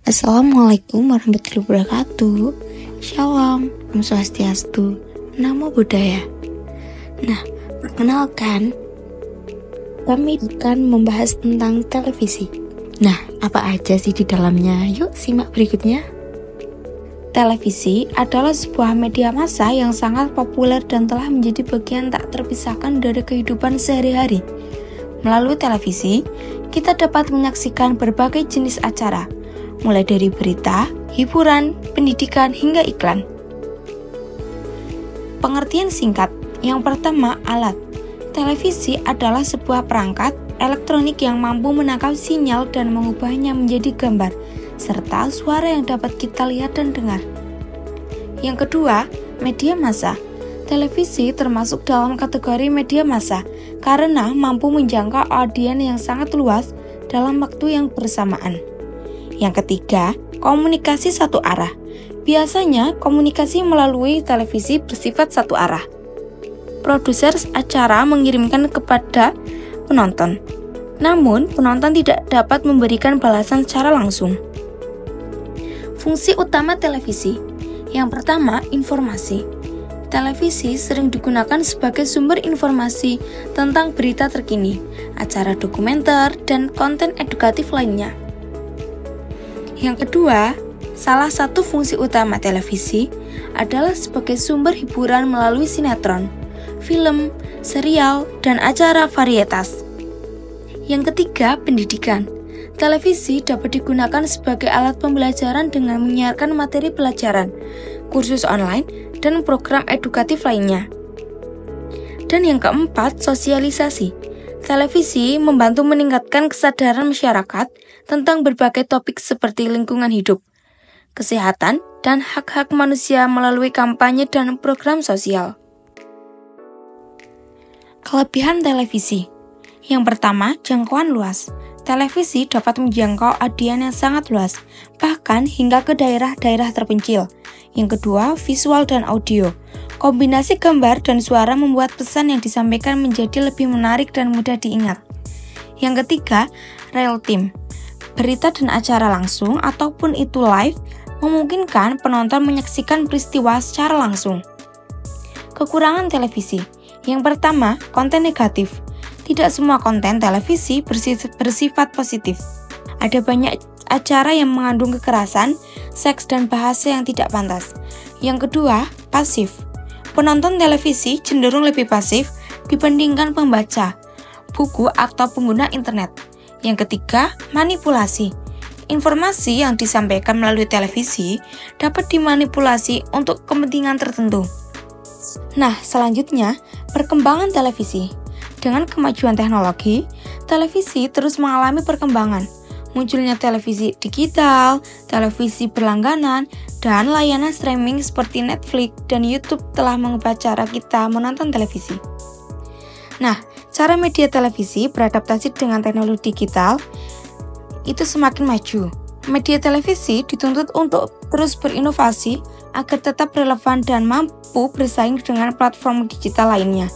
Assalamualaikum warahmatullahi wabarakatuh. Shalom, Om Swastiastu, Namo Buddhaya. Nah, perkenalkan, kami akan membahas tentang televisi. Nah, apa aja sih di dalamnya? Yuk simak berikutnya. Televisi adalah sebuah media massa yang sangat populer dan telah menjadi bagian tak terpisahkan dari kehidupan sehari-hari. Melalui televisi, kita dapat menyaksikan berbagai jenis acara, mulai dari berita, hiburan, pendidikan, hingga iklan. Pengertian singkat. Yang pertama, alat. Televisi adalah sebuah perangkat elektronik yang mampu menangkap sinyal dan mengubahnya menjadi gambar, serta suara yang dapat kita lihat dan dengar. Yang kedua, media massa. Televisi termasuk dalam kategori media massa karena mampu menjangkau audiens yang sangat luas dalam waktu yang bersamaan. Yang ketiga, komunikasi satu arah. Biasanya, komunikasi melalui televisi bersifat satu arah. Produser acara mengirimkan kepada penonton. Namun, penonton tidak dapat memberikan balasan secara langsung. Fungsi utama televisi. Yang pertama, informasi. Televisi sering digunakan sebagai sumber informasi tentang berita terkini, acara dokumenter, dan konten edukatif lainnya. Yang kedua, salah satu fungsi utama televisi adalah sebagai sumber hiburan melalui sinetron, film, serial, dan acara varietas. Yang ketiga, pendidikan. Televisi dapat digunakan sebagai alat pembelajaran dengan menyiarkan materi pelajaran, kursus online, dan program edukatif lainnya. Dan yang keempat, sosialisasi. Televisi membantu meningkatkan kesadaran masyarakat tentang berbagai topik seperti lingkungan hidup, kesehatan, dan hak-hak manusia melalui kampanye dan program sosial. Kelebihan televisi. Yang pertama, jangkauan luas. Televisi dapat menjangkau audiens yang sangat luas, bahkan hingga ke daerah-daerah terpencil. Yang kedua, visual dan audio. Kombinasi gambar dan suara membuat pesan yang disampaikan menjadi lebih menarik dan mudah diingat. Yang ketiga, real time. Berita dan acara langsung ataupun itu live memungkinkan penonton menyaksikan peristiwa secara langsung. Kekurangan televisi. Yang pertama, konten negatif. Tidak semua konten televisi bersifat positif. Ada banyak acara yang mengandung kekerasan, seks, dan bahasa yang tidak pantas. Yang kedua, pasif. Penonton televisi cenderung lebih pasif dibandingkan pembaca buku atau pengguna internet. Yang ketiga, manipulasi. Informasi yang disampaikan melalui televisi dapat dimanipulasi untuk kepentingan tertentu. Nah, selanjutnya, perkembangan televisi. Dengan kemajuan teknologi, televisi terus mengalami perkembangan. Munculnya televisi digital, televisi berlangganan, dan layanan streaming seperti Netflix dan YouTube telah mengubah cara kita menonton televisi. Nah, cara media televisi beradaptasi dengan teknologi digital itu semakin maju. Media televisi dituntut untuk terus berinovasi agar tetap relevan dan mampu bersaing dengan platform digital lainnya.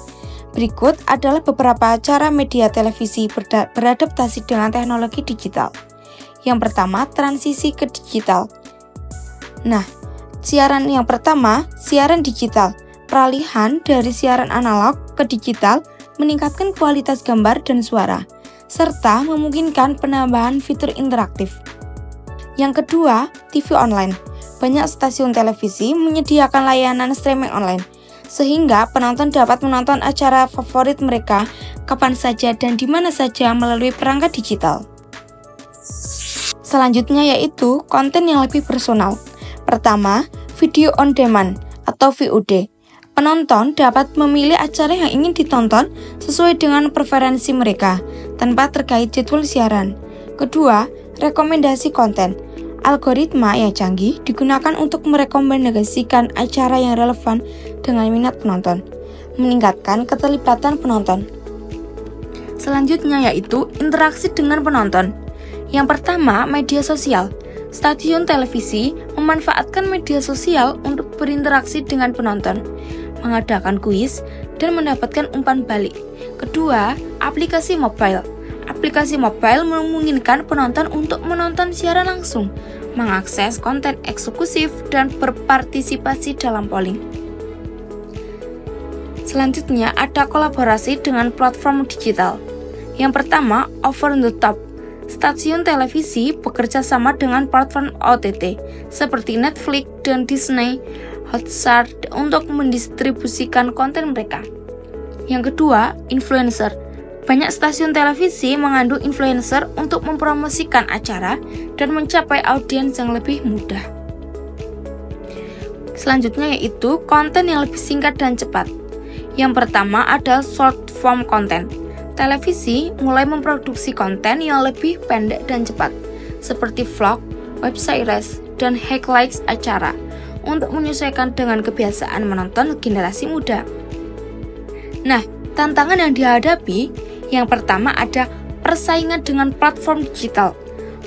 Berikut adalah beberapa cara media televisi beradaptasi dengan teknologi digital. Yang pertama, transisi ke digital. Nah, siaran yang pertama, siaran digital. Peralihan dari siaran analog ke digital meningkatkan kualitas gambar dan suara, serta memungkinkan penambahan fitur interaktif. Yang kedua, TV online. Banyak stasiun televisi menyediakan layanan streaming online, sehingga penonton dapat menonton acara favorit mereka kapan saja dan di mana saja melalui perangkat digital. Selanjutnya yaitu konten yang lebih personal. Pertama, video on demand atau VOD. Penonton dapat memilih acara yang ingin ditonton sesuai dengan preferensi mereka, tanpa terkait jadwal siaran. Kedua, rekomendasi konten. Algoritma yang canggih digunakan untuk merekomendasikan acara yang relevan dengan minat penonton, meningkatkan keterlibatan penonton. Selanjutnya yaitu interaksi dengan penonton. Yang pertama, media sosial. Stasiun televisi memanfaatkan media sosial untuk berinteraksi dengan penonton, mengadakan kuis, dan mendapatkan umpan balik. Kedua, aplikasi mobile. Aplikasi mobile memungkinkan penonton untuk menonton siaran langsung, mengakses konten eksklusif, dan berpartisipasi dalam polling. Selanjutnya ada kolaborasi dengan platform digital. Yang pertama, over the top. Stasiun televisi bekerja sama dengan platform OTT seperti Netflix dan Disney Hotstar untuk mendistribusikan konten mereka. Yang kedua, influencer. Banyak stasiun televisi mengandung influencer untuk mempromosikan acara dan mencapai audiens yang lebih mudah. Selanjutnya yaitu konten yang lebih singkat dan cepat. Yang pertama ada short form content. Televisi mulai memproduksi konten yang lebih pendek dan cepat, seperti vlog, web series, dan highlights acara, untuk menyesuaikan dengan kebiasaan menonton generasi muda. Nah, tantangan yang dihadapi, yang pertama ada persaingan dengan platform digital.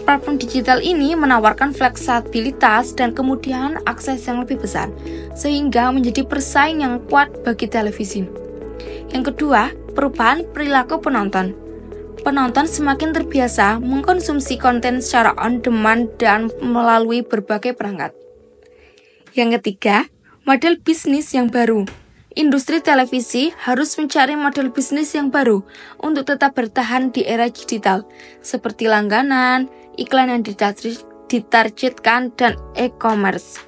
Platform digital ini menawarkan fleksibilitas dan kemudahan akses yang lebih besar, sehingga menjadi persaing yang kuat bagi televisi. Yang kedua, perubahan perilaku penonton. Penonton semakin terbiasa mengkonsumsi konten secara on demand dan melalui berbagai perangkat. Yang ketiga, model bisnis yang baru. Industri televisi harus mencari model bisnis yang baru untuk tetap bertahan di era digital, seperti langganan, iklan yang ditargetkan, dan e-commerce.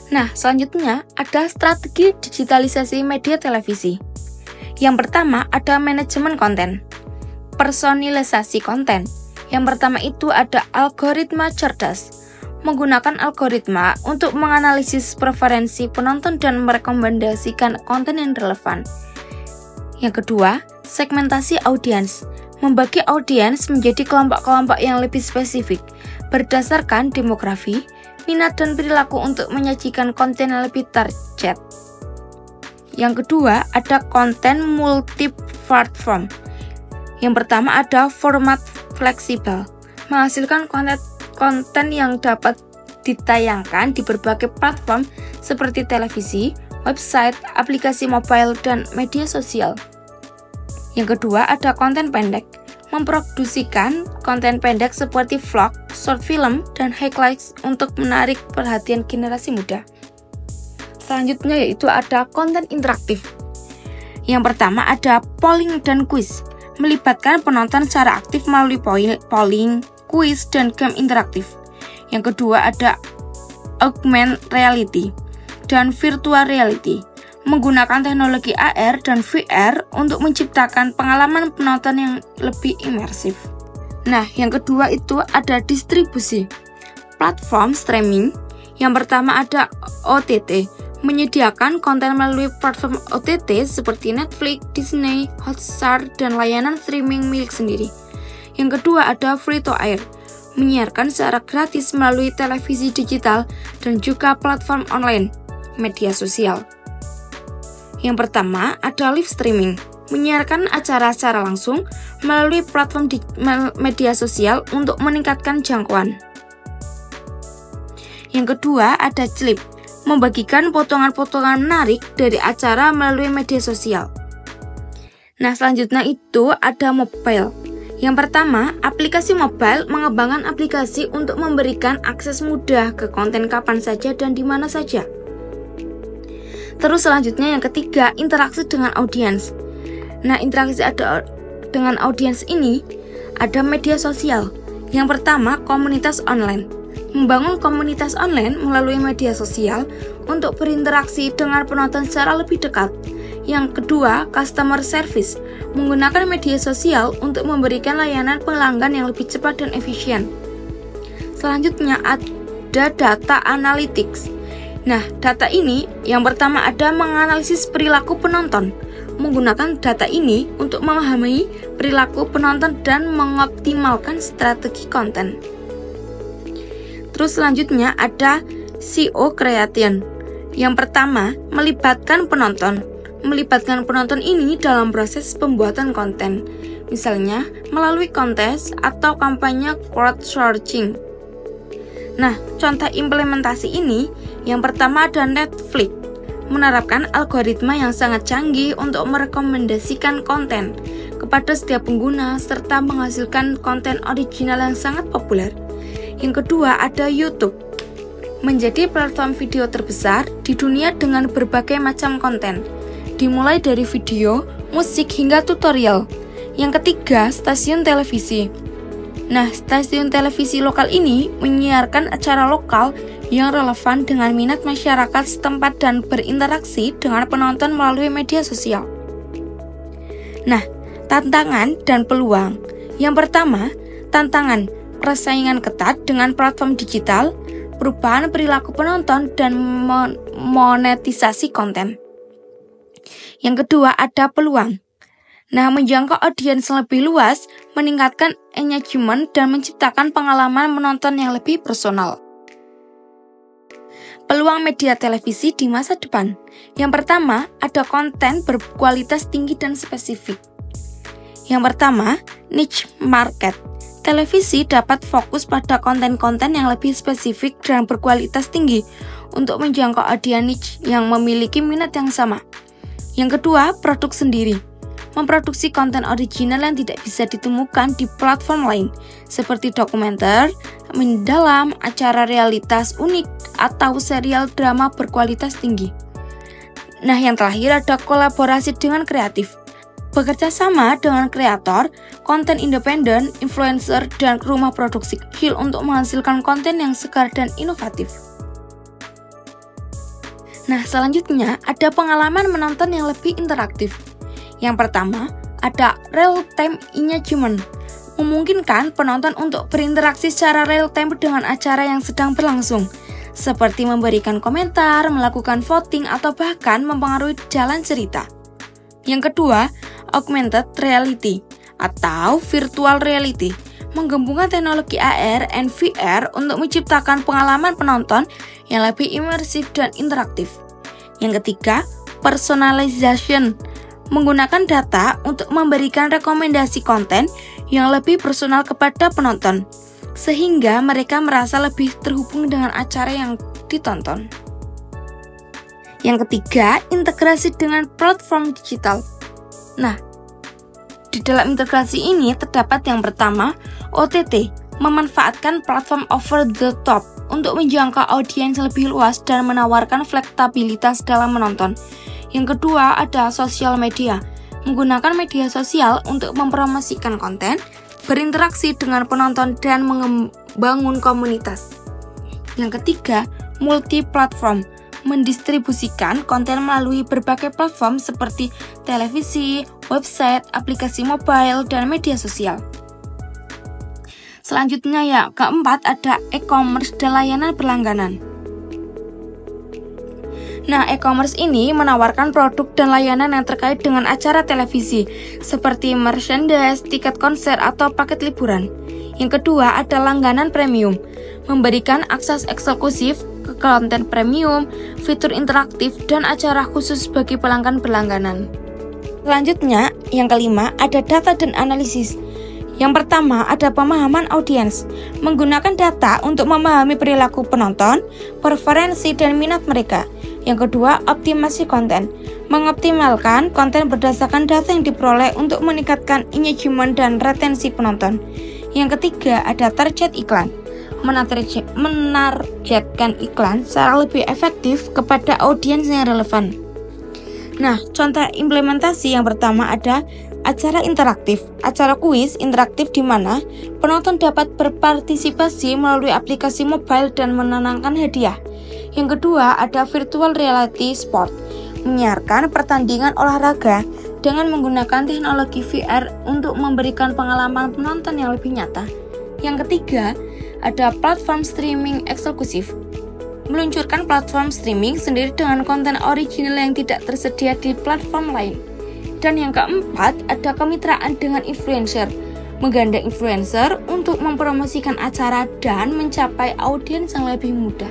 Nah, selanjutnya ada strategi digitalisasi media televisi. Yang pertama ada manajemen konten, personalisasi konten. Yang pertama itu ada algoritma cerdas, menggunakan algoritma untuk menganalisis preferensi penonton dan merekomendasikan konten yang relevan. Yang kedua, segmentasi audiens, membagi audiens menjadi kelompok-kelompok yang lebih spesifik berdasarkan demografi, minat dan perilaku untuk menyajikan konten yang lebih target. Yang kedua, ada konten multi-platform. Yang pertama ada format fleksibel, menghasilkan konten yang dapat ditayangkan di berbagai platform seperti televisi, website, aplikasi mobile, dan media sosial. Yang kedua, ada konten pendek, memproduksikan konten pendek seperti vlog, short film, dan highlights untuk menarik perhatian generasi muda. Selanjutnya yaitu ada konten interaktif. Yang pertama ada polling dan quiz, melibatkan penonton secara aktif melalui polling, quiz, dan game interaktif. Yang kedua ada augmented reality dan virtual reality, menggunakan teknologi AR dan VR untuk menciptakan pengalaman penonton yang lebih imersif. Nah, yang kedua itu ada distribusi. Platform streaming. Yang pertama ada OTT, menyediakan konten melalui platform OTT seperti Netflix, Disney, Hotstar, dan layanan streaming milik sendiri. Yang kedua ada free to air, menyiarkan secara gratis melalui televisi digital dan juga platform online, media sosial. Yang pertama ada live streaming, menyiarkan acara secara langsung melalui platform media sosial untuk meningkatkan jangkauan. Yang kedua ada clip, membagikan potongan-potongan menarik dari acara melalui media sosial. Nah, selanjutnya itu ada mobile. Yang pertama, aplikasi mobile mengembangkan aplikasi untuk memberikan akses mudah ke konten kapan saja dan di mana saja. Terus selanjutnya yang ketiga, interaksi dengan audiens. Nah, interaksi dengan audiens ini ada media sosial. Yang pertama, komunitas online. Membangun komunitas online melalui media sosial untuk berinteraksi dengan penonton secara lebih dekat. Yang kedua, customer service, menggunakan media sosial untuk memberikan layanan pelanggan yang lebih cepat dan efisien. Selanjutnya ada data analytics. Nah, data ini yang pertama ada menganalisis perilaku penonton. Menggunakan data ini untuk memahami perilaku penonton dan mengoptimalkan strategi konten. Terus selanjutnya ada SEO creation. Yang pertama, melibatkan penonton. Melibatkan penonton ini dalam proses pembuatan konten, misalnya melalui kontes atau kampanye crowdsourcing. Nah, contoh implementasi ini, yang pertama ada Netflix, menerapkan algoritma yang sangat canggih untuk merekomendasikan konten kepada setiap pengguna serta menghasilkan konten original yang sangat populer. Yang kedua ada YouTube, menjadi platform video terbesar di dunia dengan berbagai macam konten, dimulai dari video, musik, hingga tutorial. Yang ketiga, stasiun televisi. Nah, stasiun televisi lokal ini menyiarkan acara lokal yang relevan dengan minat masyarakat setempat dan berinteraksi dengan penonton melalui media sosial. Nah, tantangan dan peluang. Yang pertama, tantangan persaingan ketat dengan platform digital, perubahan perilaku penonton, dan monetisasi konten. Yang kedua ada peluang. Nah, menjangkau audiens lebih luas, meningkatkan engagement, dan menciptakan pengalaman menonton yang lebih personal. Peluang media televisi di masa depan. Yang pertama, ada konten berkualitas tinggi dan spesifik. Yang pertama, niche market. Televisi dapat fokus pada konten-konten yang lebih spesifik dan berkualitas tinggi untuk menjangkau audiens niche yang memiliki minat yang sama. Yang kedua, produk sendiri. Memproduksi konten original yang tidak bisa ditemukan di platform lain, seperti dokumenter, mendalam, acara realitas unik, atau serial drama berkualitas tinggi. Nah, yang terakhir ada kolaborasi dengan kreatif. Bekerja sama dengan kreator, konten independen, influencer, dan rumah produksi kecil untuk menghasilkan konten yang segar dan inovatif. Nah, selanjutnya ada pengalaman menonton yang lebih interaktif. Yang pertama, ada real-time engagement, memungkinkan penonton untuk berinteraksi secara real-time dengan acara yang sedang berlangsung, seperti memberikan komentar, melakukan voting, atau bahkan mempengaruhi jalan cerita. Yang kedua, augmented reality atau virtual reality, menggabungkan teknologi AR dan VR untuk menciptakan pengalaman penonton yang lebih imersif dan interaktif. Yang ketiga, personalization, menggunakan data untuk memberikan rekomendasi konten yang lebih personal kepada penonton, sehingga mereka merasa lebih terhubung dengan acara yang ditonton. Yang ketiga, integrasi dengan platform digital. Nah, di dalam integrasi ini terdapat yang pertama, OTT, memanfaatkan platform over the top untuk menjangkau audiens lebih luas dan menawarkan fleksibilitas dalam menonton. Yang kedua, ada sosial media, menggunakan media sosial untuk mempromosikan konten, berinteraksi dengan penonton, dan membangun komunitas. Yang ketiga, multi-platform, mendistribusikan konten melalui berbagai platform seperti televisi, website, aplikasi mobile, dan media sosial. Selanjutnya ya, keempat ada e-commerce dan layanan berlangganan. Nah, e-commerce ini menawarkan produk dan layanan yang terkait dengan acara televisi, seperti merchandise, tiket konser, atau paket liburan. Yang kedua ada langganan premium, memberikan akses eksklusif ke konten premium, fitur interaktif, dan acara khusus bagi pelanggan berlangganan. Selanjutnya, yang kelima, ada data dan analisis. Yang pertama, ada pemahaman audiens, menggunakan data untuk memahami perilaku penonton, preferensi, dan minat mereka. Yang kedua, optimasi konten, mengoptimalkan konten berdasarkan data yang diperoleh untuk meningkatkan engagement dan retensi penonton. Yang ketiga, ada target iklan, menargetkan iklan secara lebih efektif kepada audiens yang relevan. Nah, contoh implementasi yang pertama ada acara interaktif, acara kuis interaktif di mana penonton dapat berpartisipasi melalui aplikasi mobile dan menenangkan hadiah. Yang kedua ada virtual reality sport, menyiarkan pertandingan olahraga dengan menggunakan teknologi VR untuk memberikan pengalaman penonton yang lebih nyata. Yang ketiga ada platform streaming eksklusif, meluncurkan platform streaming sendiri dengan konten original yang tidak tersedia di platform lain. Dan yang keempat, ada kemitraan dengan influencer, menggandeng influencer untuk mempromosikan acara dan mencapai audiens yang lebih mudah.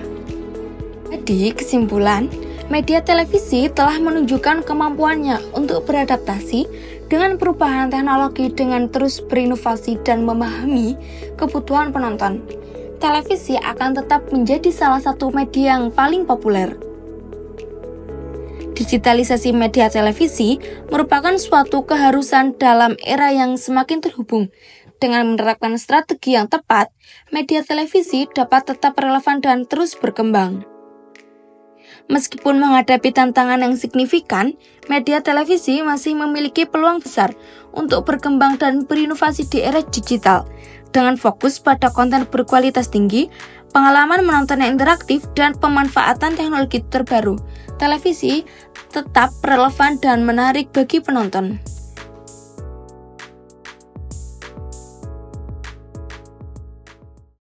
Jadi, kesimpulan, media televisi telah menunjukkan kemampuannya untuk beradaptasi dengan perubahan teknologi dengan terus berinovasi dan memahami kebutuhan penonton. Televisi akan tetap menjadi salah satu media yang paling populer. Digitalisasi media televisi merupakan suatu keharusan dalam era yang semakin terhubung Dengan menerapkan strategi yang tepat, media televisi dapat tetap relevan dan terus berkembang. Meskipun menghadapi tantangan yang signifikan, media televisi masih memiliki peluang besar untuk berkembang dan berinovasi di era digital. Dengan fokus pada konten berkualitas tinggi, pengalaman menonton yang interaktif, dan pemanfaatan teknologi terbaru, televisi tetap relevan dan menarik bagi penonton.